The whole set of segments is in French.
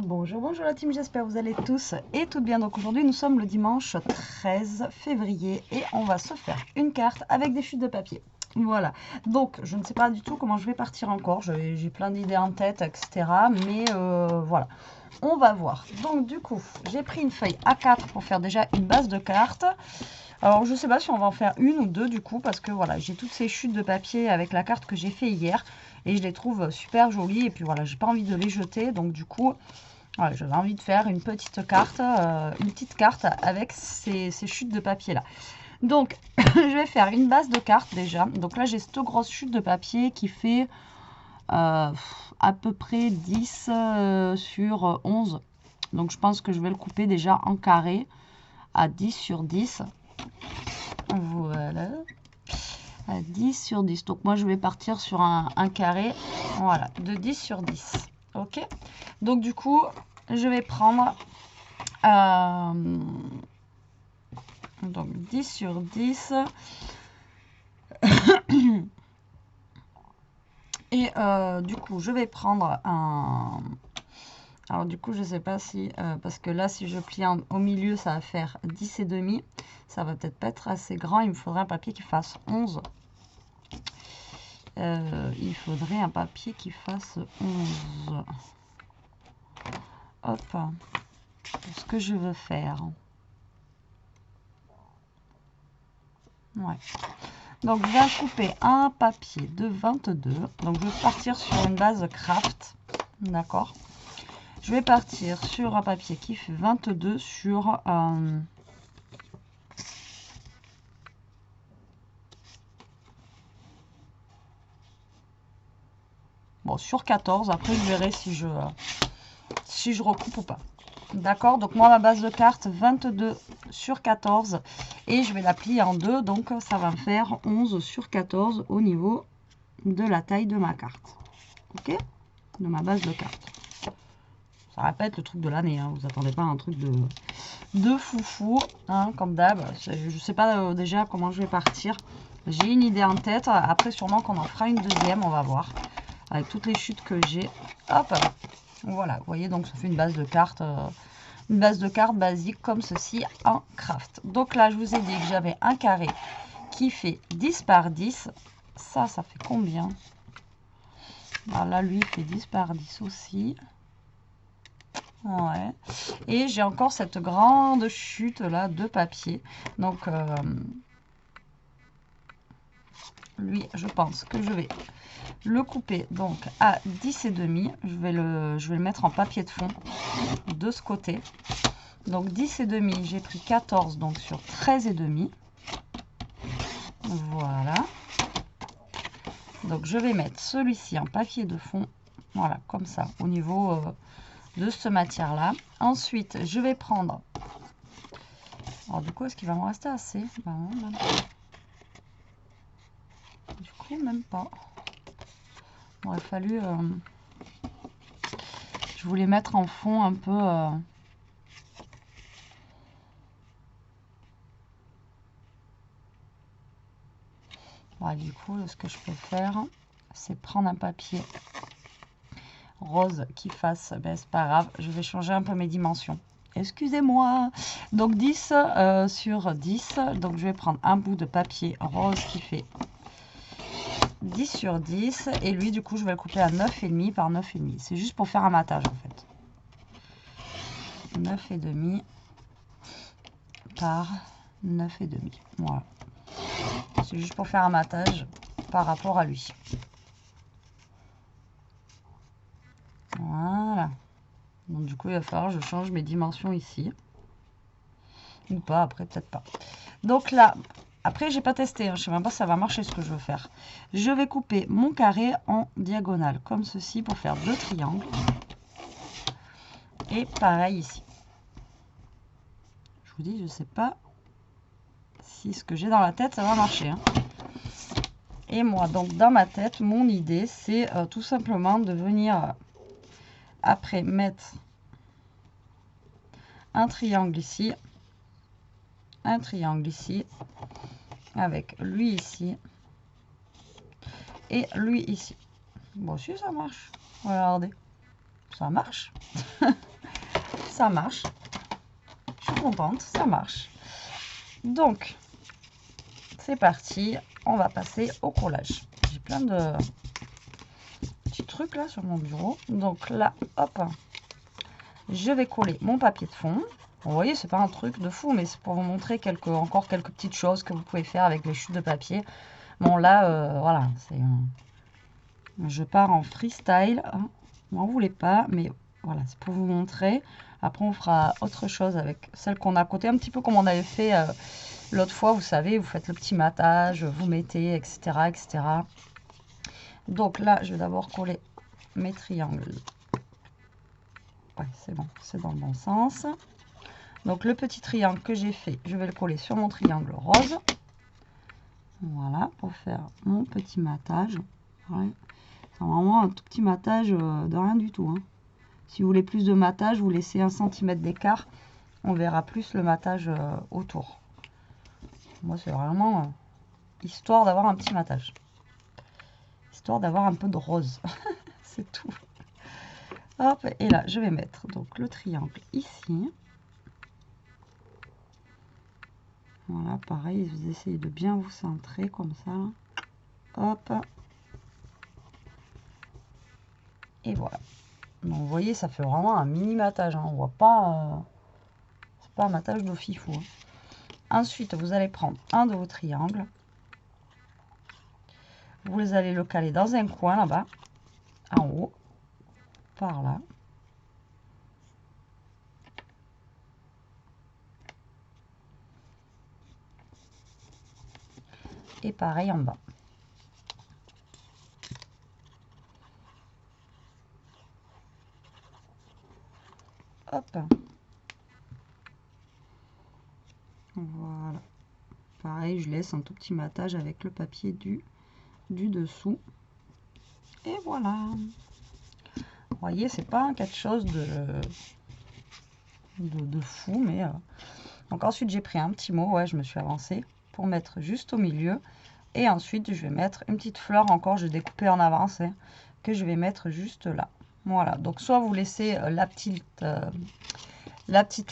Bonjour, bonjour la team, j'espère que vous allez tous et toutes bien. Donc aujourd'hui nous sommes le dimanche 13 février et on va se faire une carte avec des chutes de papier. Voilà, donc je ne sais pas du tout comment je vais partir encore, j'ai plein d'idées en tête, etc. Mais voilà, on va voir. Donc du coup, j'ai pris une feuille A4 pour faire déjà une base de cartes. Alors je sais pas si on va en faire une ou deux du coup, parce que voilà, j'ai toutes ces chutes de papier avec la carte que j'ai fait hier. Et je les trouve super jolies et puis voilà, j'ai pas envie de les jeter, donc du coup... Voilà, j'avais envie de faire une petite carte avec ces chutes de papier là. Donc, je vais faire une base de carte déjà. Donc là, j'ai cette grosse chute de papier qui fait à peu près 10 sur 11. Donc, je pense que je vais le couper déjà en carré à 10 sur 10. Voilà. À 10 sur 10. Donc, moi, je vais partir sur un carré, voilà, de 10 sur 10. Ok. Donc, du coup... je vais prendre donc 10 sur 10 et du coup je vais prendre un... alors du coup je sais pas si parce que là si je plie au milieu ça va faire 10 et demi, ça va peut-être pas être assez grand, il me faudrait un papier qui fasse 11. Il faudrait un papier qui fasse 11. Hop, ce que je veux faire. Ouais. Donc, je vais couper un papier de 22. Donc, je vais partir sur une base craft. D'accord. Je vais partir sur un papier qui fait 22 sur... bon, sur 14. Après, je verrai si je recoupe ou pas. D'accord. Donc, moi, ma base de carte, 22 sur 14. Et je vais la plier en deux. Donc, ça va me faire 11 sur 14 au niveau de la taille de ma carte. Ok, de ma base de carte. Ça va pas être le truc de l'année, hein. Vous attendez pas un truc de foufou, hein, comme d'hab. Je sais pas déjà comment je vais partir. J'ai une idée en tête. Après, sûrement qu'on en fera une deuxième, on va voir. Avec toutes les chutes que j'ai. Hop, voilà. Vous voyez, donc ça fait une base de cartes. Une base de cartes basique comme ceci en craft. Donc là, je vous ai dit que j'avais un carré qui fait 10 par 10. Ça fait combien? Alors là, lui, il fait 10 par 10 aussi. Ouais. Et j'ai encore cette grande chute là de papier. Donc, lui, je pense que je vais le couper donc à 10 et demi. Je vais le mettre en papier de fond de ce côté. Donc 10 et demi, j'ai pris 14 donc sur 13 et demi. Voilà. Donc je vais mettre celui-ci en papier de fond. Voilà, comme ça, au niveau de cette matière là. Ensuite, je vais prendre... alors du coup, est-ce qu'il va me rester assez? Ben, non, même pas. Du coup, même pas. Il aurait fallu... je voulais mettre en fond un peu... voilà, du coup, ce que je peux faire, c'est prendre un papier rose qui fasse... ben, c'est pas grave, je vais changer un peu mes dimensions. Excusez-moi. Donc 10 sur 10. Donc je vais prendre un bout de papier rose qui fait 10 sur 10. Et lui, du coup, je vais le couper à 9,5 par 9,5. C'est juste pour faire un matage, en fait. 9,5 par 9,5. Voilà. C'est juste pour faire un matage par rapport à lui. Voilà. Donc du coup, il va falloir que je change mes dimensions ici. Ou pas, après, peut-être pas. Donc là, après, j'ai pas testé. Hein, je sais même pas si ça va marcher ce que je veux faire. Je vais couper mon carré en diagonale, comme ceci, pour faire deux triangles. Et pareil ici. Je vous dis, je sais pas si ce que j'ai dans la tête, ça va marcher. Hein. Et moi, donc, dans ma tête, mon idée, c'est tout simplement de venir... après mettre un triangle ici, un triangle ici, avec lui ici et lui ici. Bon, si ça marche, regardez, ça marche. Ça marche. Je suis contente, ça marche. Donc, c'est parti. On va passer au collage. J'ai plein de petits trucs là sur mon bureau. Donc là, hop, je vais coller mon papier de fond. Vous voyez, c'est pas un truc de fou, mais c'est pour vous montrer encore quelques petites choses que vous pouvez faire avec les chutes de papier. Bon, là, voilà, je pars en freestyle. Hein. N'en voulez pas, mais voilà, c'est pour vous montrer. Après, on fera autre chose avec celle qu'on a à côté, un petit peu comme on avait fait l'autre fois. Vous savez, vous faites le petit matage, vous mettez, etc., etc. Donc là, je vais d'abord coller mes triangles. Ouais, c'est bon, c'est dans le bon sens. Donc le petit triangle que j'ai fait, je vais le coller sur mon triangle rose. Voilà, pour faire mon petit matage. Ouais. C'est vraiment un tout petit matage de rien du tout. Hein. Si vous voulez plus de matage, vous laissez 1 cm d'écart. On verra plus le matage autour. Moi, c'est vraiment histoire d'avoir un petit matage. Histoire d'avoir un peu de rose. C'est tout. Hop, et là, je vais mettre donc le triangle ici. Voilà, pareil, vous essayez de bien vous centrer comme ça. Hop. Et voilà. Donc, vous voyez, ça fait vraiment un mini matage. Hein. On voit pas... c'est pas un matage de fifou. Hein. Ensuite, vous allez prendre un de vos triangles. Vous allez le caler dans un coin là-bas. En haut. Par là. Et pareil en bas. Hop. Voilà. Pareil, je laisse un tout petit matage avec le papier du dessous. Et voilà. Vous voyez, c'est pas quelque chose de fou, mais... Donc ensuite, j'ai pris un petit mot, ouais, je me suis avancée, pour mettre juste au milieu. Et ensuite, je vais mettre une petite fleur encore, je vais découper en avance, hein, que je vais mettre juste là. Voilà, donc soit vous laissez la petite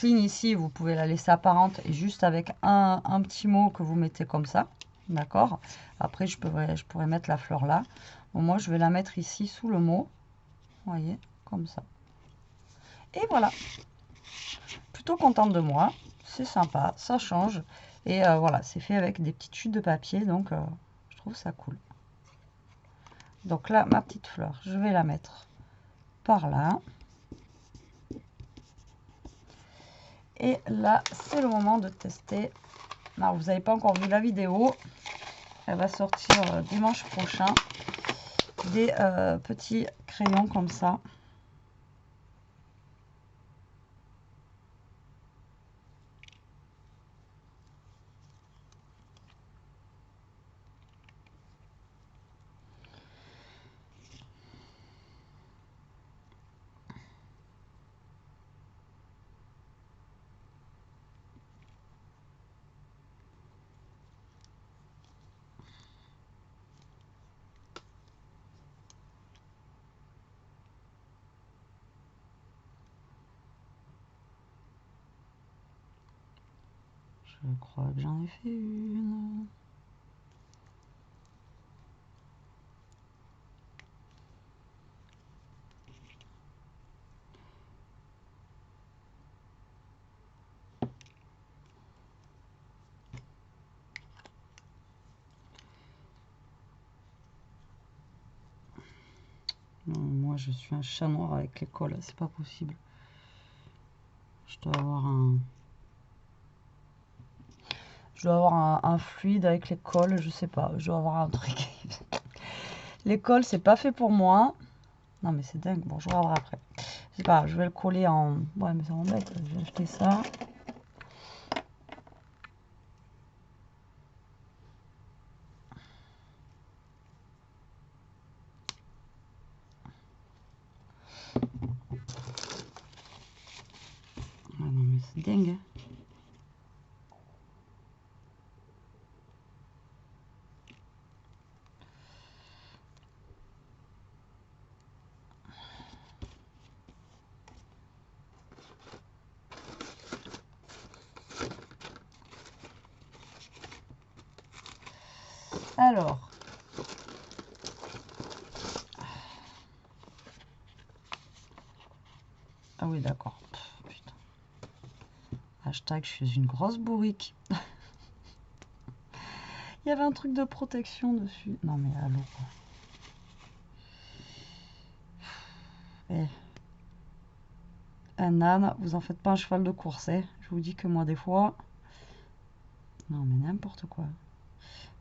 ligne ici, vous pouvez la laisser apparente et juste avec un petit mot que vous mettez comme ça. D'accord. Après, je pourrais mettre la fleur là. Bon, moi, je vais la mettre ici sous le mot. Vous voyez, comme ça. Et voilà. Plutôt contente de moi. C'est sympa, ça change. Et voilà, c'est fait avec des petites chutes de papier. Donc, je trouve ça cool. Donc là, ma petite fleur, je vais la mettre par là. Et là, c'est le moment de tester. Alors, vous n'avez pas encore vu la vidéo. Elle va sortir dimanche prochain. Des petits crayons comme ça. Je crois que j'en ai fait une. Non, moi, je suis un chat noir avec les cols, c'est pas possible. Je dois avoir un fluide avec les cols, je sais pas. Je dois avoir un truc. Les cols, c'est pas fait pour moi. Non, mais c'est dingue. Bon, je vais voir après. Je sais pas, je vais le coller en... Ouais, mais ça m'embête. Je vais acheter ça. Ah non, mais c'est dingue. Hein. Alors, ah oui, d'accord. Putain. Hashtag, je suis une grosse bourrique. Il y avait un truc de protection dessus. Non mais allô quoi. Un âne, vous en faites pas un cheval de course, hein. Je vous dis que moi des fois... Non mais n'importe quoi.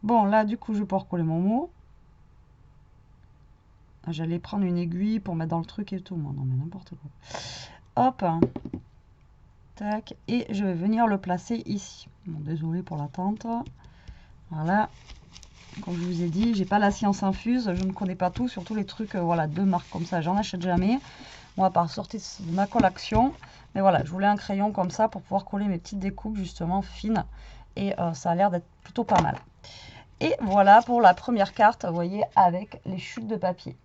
Bon là du coup je vais pouvoir coller mon mot. J'allais prendre une aiguille pour mettre dans le truc et tout. Moi non mais n'importe quoi. Hop. Tac. Et je vais venir le placer ici. Bon, désolé pour l'attente. Voilà. Comme je vous ai dit, j'ai pas la science infuse. Je ne connais pas tout, surtout les trucs voilà, de marque comme ça. J'en achète jamais. Moi, par sortie de ma collection. Mais voilà, je voulais un crayon comme ça pour pouvoir coller mes petites découpes justement fines. Et ça a l'air d'être plutôt pas mal. Et voilà pour la première carte, vous voyez, avec les chutes de papier.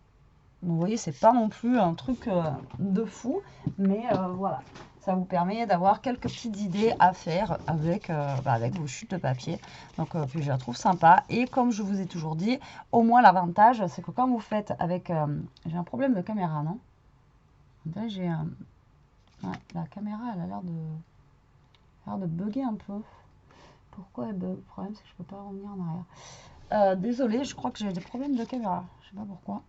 Donc, vous voyez, c'est pas non plus un truc de fou. Mais voilà, ça vous permet d'avoir quelques petites idées à faire avec, avec vos chutes de papier. Donc, puis je la trouve sympa. Et comme je vous ai toujours dit, au moins l'avantage, c'est que quand vous faites avec... j'ai un problème de caméra, non? Là, j'ai un... Ouais, la caméra, elle a l'air de bugger un peu. Pourquoi elle bug? Le problème, c'est que je peux pas revenir en arrière. Désolée, je crois que j'ai des problèmes de caméra. Je sais pas pourquoi.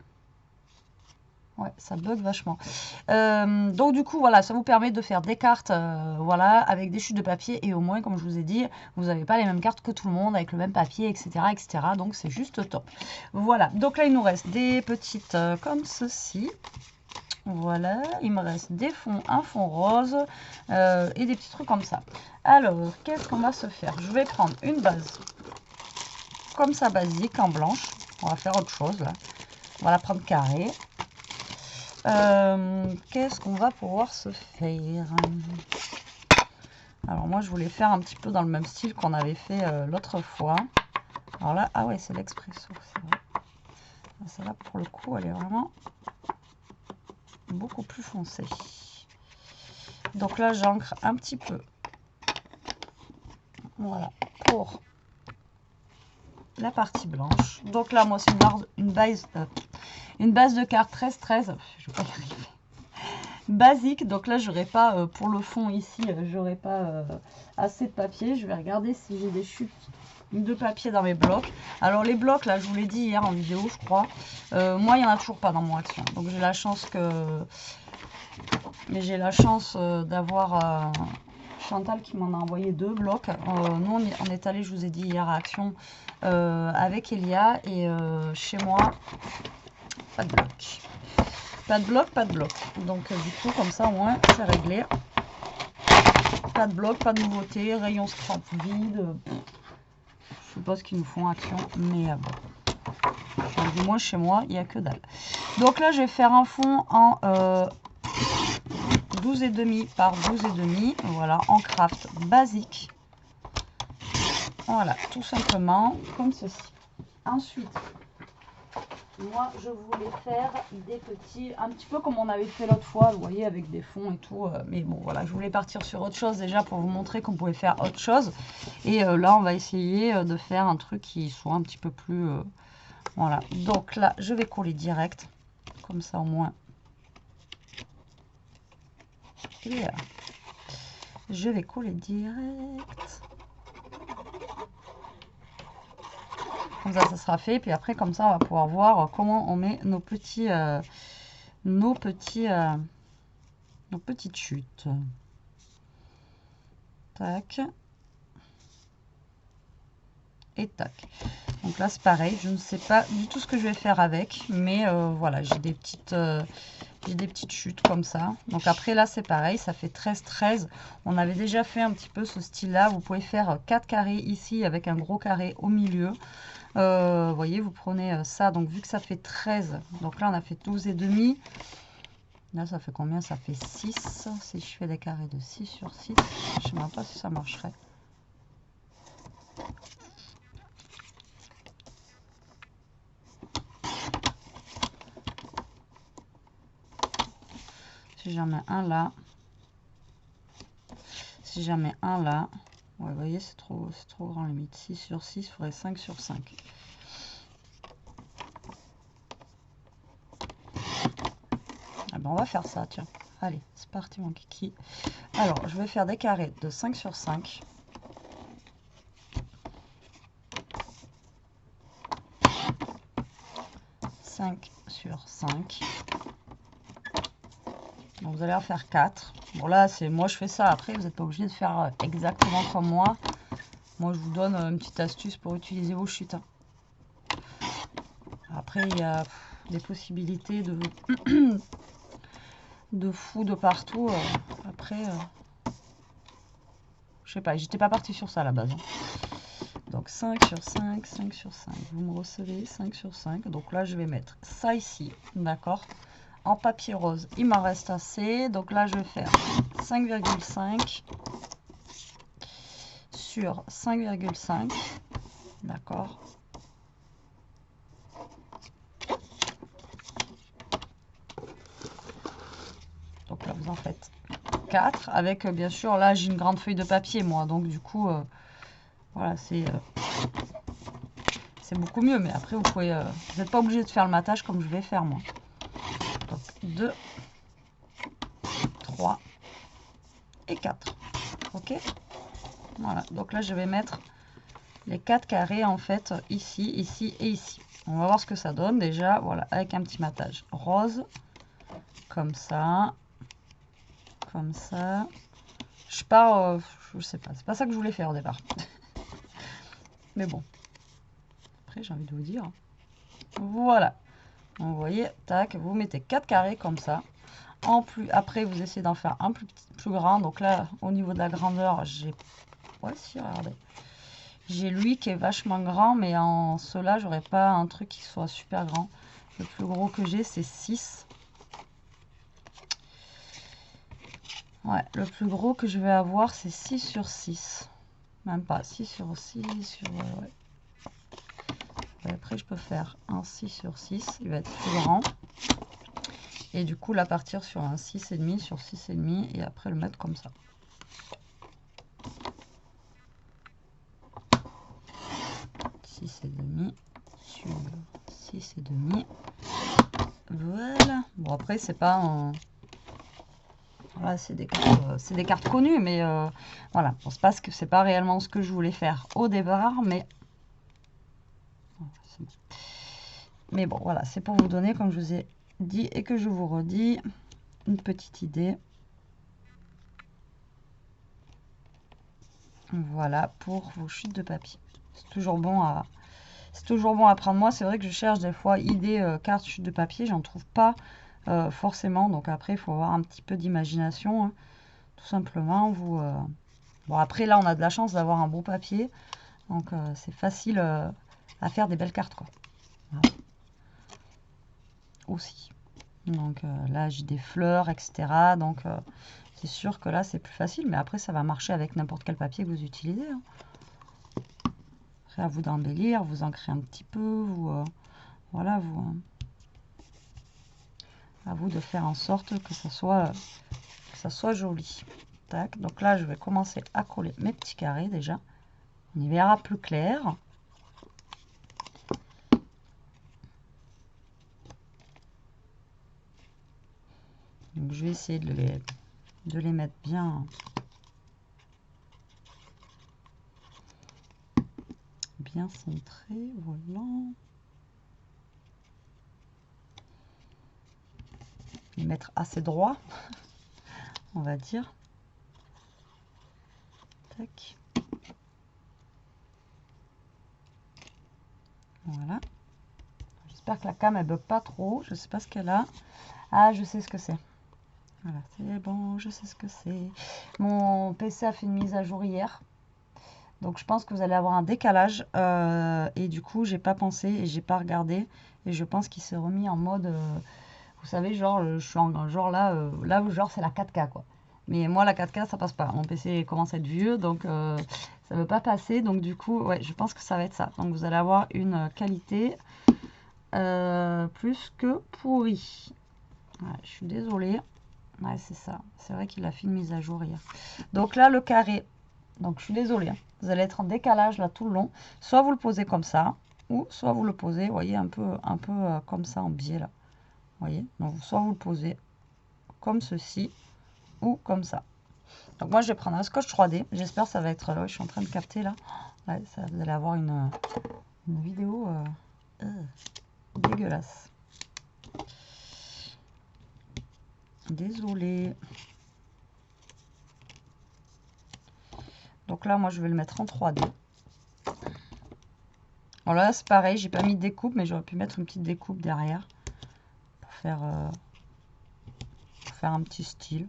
Ouais, ça bug vachement. Donc du coup, voilà, ça vous permet de faire des cartes, voilà, avec des chutes de papier. Et au moins, comme je vous ai dit, vous n'avez pas les mêmes cartes que tout le monde, avec le même papier, etc. etc. Donc c'est juste top. Voilà, donc là, il nous reste des petites comme ceci. Voilà, il me reste des fonds, un fond rose et des petits trucs comme ça. Alors, qu'est-ce qu'on va se faire? Je vais prendre une base comme ça, basique, en blanche. On va faire autre chose, là. On va la prendre carrée. Qu'est-ce qu'on va pouvoir se faire? Alors, moi, je voulais faire un petit peu dans le même style qu'on avait fait l'autre fois. Alors là, ah ouais, c'est l'Expresso, c'est vrai. Celle-là, pour le coup, elle est vraiment... beaucoup plus foncé. Donc là, j'ancre un petit peu. Voilà, pour la partie blanche. Donc là, moi, c'est une base de cartes 13-13. Je vais pas y arriver. Basique. Donc là, j'aurai pas, pour le fond ici, j'aurai pas assez de papier. Je vais regarder si j'ai des chutes de papier dans mes blocs. Alors les blocs, là, je vous l'ai dit hier en vidéo, je crois. Moi, il n'y en a toujours pas dans mon action. Donc j'ai la chance que... Mais j'ai la chance d'avoir Chantal qui m'en a envoyé 2 blocs. Nous, on est allé, je vous ai dit hier à Action, avec Elia. Et chez moi, pas de bloc. Pas de bloc, pas de bloc. Donc du coup, comme ça, au moins, c'est réglé. Pas de bloc, pas de nouveauté. Rayon scrap vide. Je sais pas ce qu'ils nous font Action, mais bon. Du moins, chez moi, il n'y a que dalle. Donc là, je vais faire un fond en... 12,5 par 12,5, voilà, en craft basique. Voilà, tout simplement, comme ceci. Ensuite, moi, je voulais faire des petits, un petit peu comme on avait fait l'autre fois, vous voyez, avec des fonds et tout. Mais bon, voilà, je voulais partir sur autre chose déjà pour vous montrer qu'on pouvait faire autre chose. Et là, on va essayer de faire un truc qui soit un petit peu plus... voilà, donc là, je vais coller direct, comme ça au moins. Et je vais coller direct. Comme ça sera fait. Puis après, comme ça, on va pouvoir voir comment on met nos petites chutes. Tac. Et tac. Donc là, c'est pareil. Je ne sais pas du tout ce que je vais faire avec. Mais voilà, j'ai des petites chutes comme ça. Donc après là c'est pareil, ça fait 13-13. On avait déjà fait un petit peu ce style là. Vous pouvez faire 4 carrés ici avec un gros carré au milieu. Vous voyez, vous prenez ça. Donc vu que ça fait 13, donc là on a fait 12,5. Là ça fait combien? Ça fait 6. Si je fais des carrés de 6 sur 6, je ne sais même pas si ça marcherait. Si j'en mets un là, si j'en mets un là, ouais, vous voyez, c'est trop grand limite. 6 sur 6, il faudrait 5 sur 5. ben, on va faire ça, tiens. Allez, c'est parti mon kiki. Alors, je vais faire des carrés de 5 sur 5. Sur 5. Donc vous allez en faire 4. Bon là, c'est moi je fais ça. Après, vous n'êtes pas obligé de faire exactement comme moi. Moi, je vous donne une petite astuce pour utiliser vos chutes. Après, il y a des possibilités de fou de partout. Après, je sais pas, j'étais pas partie sur ça à la base. Donc 5 sur 5, 5 sur 5. Vous me recevez 5 sur 5. Donc là, je vais mettre ça ici. D'accord? En papier rose, il m'en reste assez. Donc là, je vais faire 5,5 sur 5,5. D'accord? Donc là, vous en faites 4. Avec, bien sûr, là, j'ai une grande feuille de papier, moi. Donc, du coup, voilà, c'est beaucoup mieux. Mais après, vous pouvez, vous n'êtes pas obligé de faire le matage comme je vais faire, moi. Donc, 2, 3 et 4. Ok? Voilà. Donc là, je vais mettre les 4 carrés, en fait, ici, ici et ici. On va voir ce que ça donne, déjà. Voilà, avec un petit matage rose. Comme ça. Comme ça. Je pars, je sais pas. C'est pas ça que je voulais faire au départ. Mais bon. Après, j'ai envie de vous dire. Voilà. Vous voyez, tac, vous mettez 4 carrés comme ça. En plus, après, vous essayez d'en faire un plus grand. Donc là, au niveau de la grandeur, j'ai... Ouais, si, regardez. J'ai lui qui est vachement grand, mais en cela, j'aurais pas un truc qui soit super grand. Le plus gros que j'ai, c'est 6. Ouais, le plus gros que je vais avoir, c'est 6 sur 6. Même pas, 6 sur 6, sur... ouais. Et après, je peux faire un 6 sur 6, il va être plus grand. Et du coup, là, partir sur un 6,5 sur 6,5 et après le mettre comme ça. Et demi sur 6,5. Voilà. Bon, après, c'est pas un... Voilà, c'est des cartes connues, mais voilà. Bon, c'est pas réellement ce que je voulais faire au départ, mais... Mais bon, voilà, c'est pour vous donner, comme je vous ai dit et que je vous redis, une petite idée. Voilà, pour vos chutes de papier. C'est toujours bon à... C'est toujours bon à prendre. Moi, c'est vrai que je cherche des fois idées cartes chutes de papier. J'en trouve pas forcément. Donc après, il faut avoir un petit peu d'imagination. Hein. Tout simplement. Bon, après, là, on a de la chance d'avoir un beau papier. Donc, c'est facile à faire des belles cartes, quoi. Voilà. Aussi. Donc là, j'ai des fleurs, etc. Donc, c'est sûr que là, c'est plus facile. Mais après, ça va marcher avec n'importe quel papier que vous utilisez. Hein. Après, à vous d'embellir, vous ancrez un petit peu. Voilà, à vous de faire en sorte que ça soit joli. Tac. Donc là, je vais commencer à coller mes petits carrés déjà. On y verra plus clair. Donc je vais essayer de les mettre bien centrés. Voilà. Les mettre assez droit, on va dire. Tac. Voilà. J'espère que la cam elle bug pas trop. Je sais pas ce qu'elle a. Ah, je sais ce que c'est. Voilà, c'est bon, je sais ce que c'est. Mon PC a fait une mise à jour hier. Donc je pense que vous allez avoir un décalage. Et du coup, j'ai pas pensé et j'ai pas regardé. Et je pense qu'il s'est remis en mode... vous savez, genre, je suis en genre là, genre c'est la 4K quoi. Mais moi la 4K ça passe pas. Mon PC commence à être vieux donc ça veut pas passer. Donc du coup, ouais, je pense que ça va être ça. Donc vous allez avoir une qualité plus que pourrie. Ouais, je suis désolée. Ouais, c'est ça. C'est vrai qu'il a fait une mise à jour hier. Donc là, le carré. Donc je suis désolée. Hein. Vous allez être en décalage là tout le long. Soit vous le posez comme ça, ou soit vous le posez, vous voyez, un peu comme ça en biais là. Vous voyez, donc soit vous le posez comme ceci ou comme ça. Donc moi je vais prendre un scotch 3D, j'espère que ça va être, je suis en train de capter là, ouais, ça, vous allez avoir une vidéo dégueulasse. Désolée. Donc là moi je vais le mettre en 3D. Bon là c'est pareil, j'ai pas mis de découpe, mais j'aurais pu mettre une petite découpe derrière pour faire un petit style.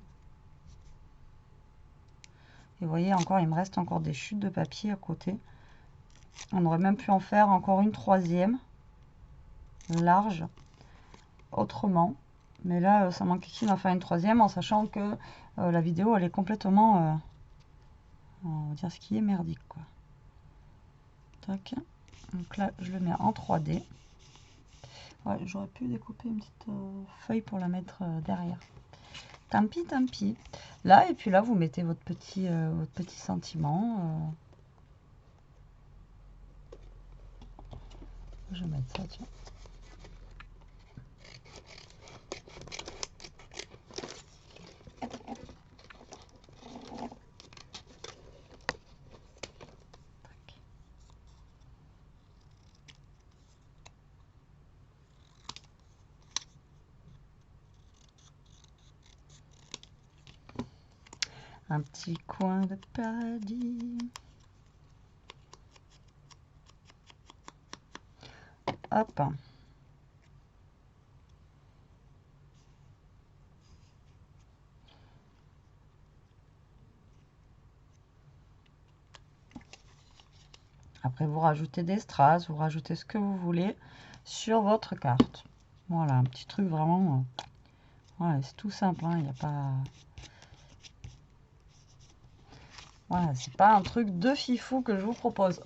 Et vous voyez encore, il me reste encore des chutes de papier à côté. On aurait même pu en faire encore une troisième, large, autrement. Mais là, ça m'enquiquine d'en faire une troisième, en sachant que la vidéo, elle est complètement, on va dire ce qui est merdique, quoi. Tac. Donc là, je le mets en 3D. Ouais, j'aurais pu découper une petite feuille pour la mettre derrière. Tant pis, tant pis. Là, et puis là, vous mettez votre petit sentiment. Je vais mettre ça, tiens. Un petit coin de paradis. Hop. Après, vous rajoutez des strass, vous rajoutez ce que vous voulez sur votre carte. Voilà, un petit truc vraiment... voilà, c'est tout simple, hein, il n'y a pas... Voilà, c'est pas un truc de fifou que je vous propose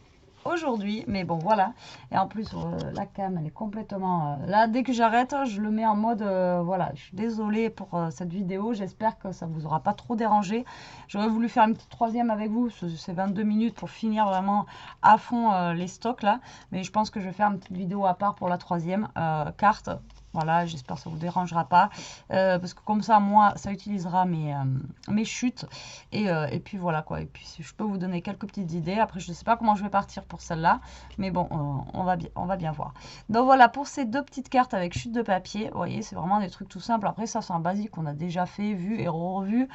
aujourd'hui, mais bon, voilà. Et en plus, la cam, elle est complètement... là, dès que j'arrête, je le mets en mode... voilà, je suis désolée pour cette vidéo. J'espère que ça vous aura pas trop dérangé. J'aurais voulu faire une petite troisième avec vous. C'est 22 minutes pour finir vraiment à fond les stocks, là. Mais je pense que je vais faire une petite vidéo à part pour la troisième carte. Voilà, j'espère que ça ne vous dérangera pas. Parce que comme ça, moi, ça utilisera mes chutes. Et puis voilà quoi. Et puis je peux vous donner quelques petites idées. Après, je ne sais pas comment je vais partir pour celle-là. Mais bon, on va bien voir. Donc voilà, pour ces deux petites cartes avec chute de papier. Vous voyez, c'est vraiment des trucs tout simples. Après, ça, c'est un basique qu'on a déjà fait, vu et revu.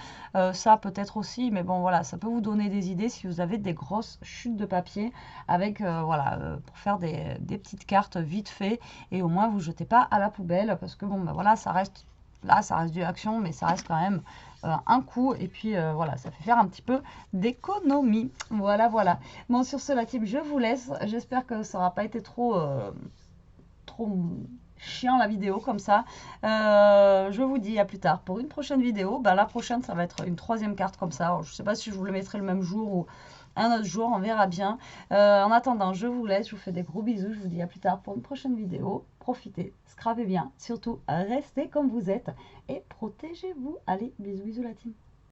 Ça, peut-être aussi. Mais bon, voilà, ça peut vous donner des idées si vous avez des grosses chutes de papier. Avec, voilà, pour faire des petites cartes vite fait. Et au moins, vous ne jetez pas à la poubelle. Parce que bon, ben voilà, ça reste là, ça reste du action, mais ça reste quand même un coup. Et puis voilà, ça fait faire un petit peu d'économie. Voilà, voilà. Bon, sur ce, la team, je vous laisse. J'espère que ça n'aura pas été trop chiant la vidéo comme ça. Je vous dis à plus tard pour une prochaine vidéo. Ben, la prochaine, ça va être une troisième carte comme ça. Alors, je ne sais pas si je vous le mettrai le même jour ou un autre jour, on verra bien. En attendant, je vous laisse, je vous fais des gros bisous, je vous dis à plus tard pour une prochaine vidéo. Profitez, scravez bien, surtout restez comme vous êtes et protégez-vous. Allez, bisous, bisous la team.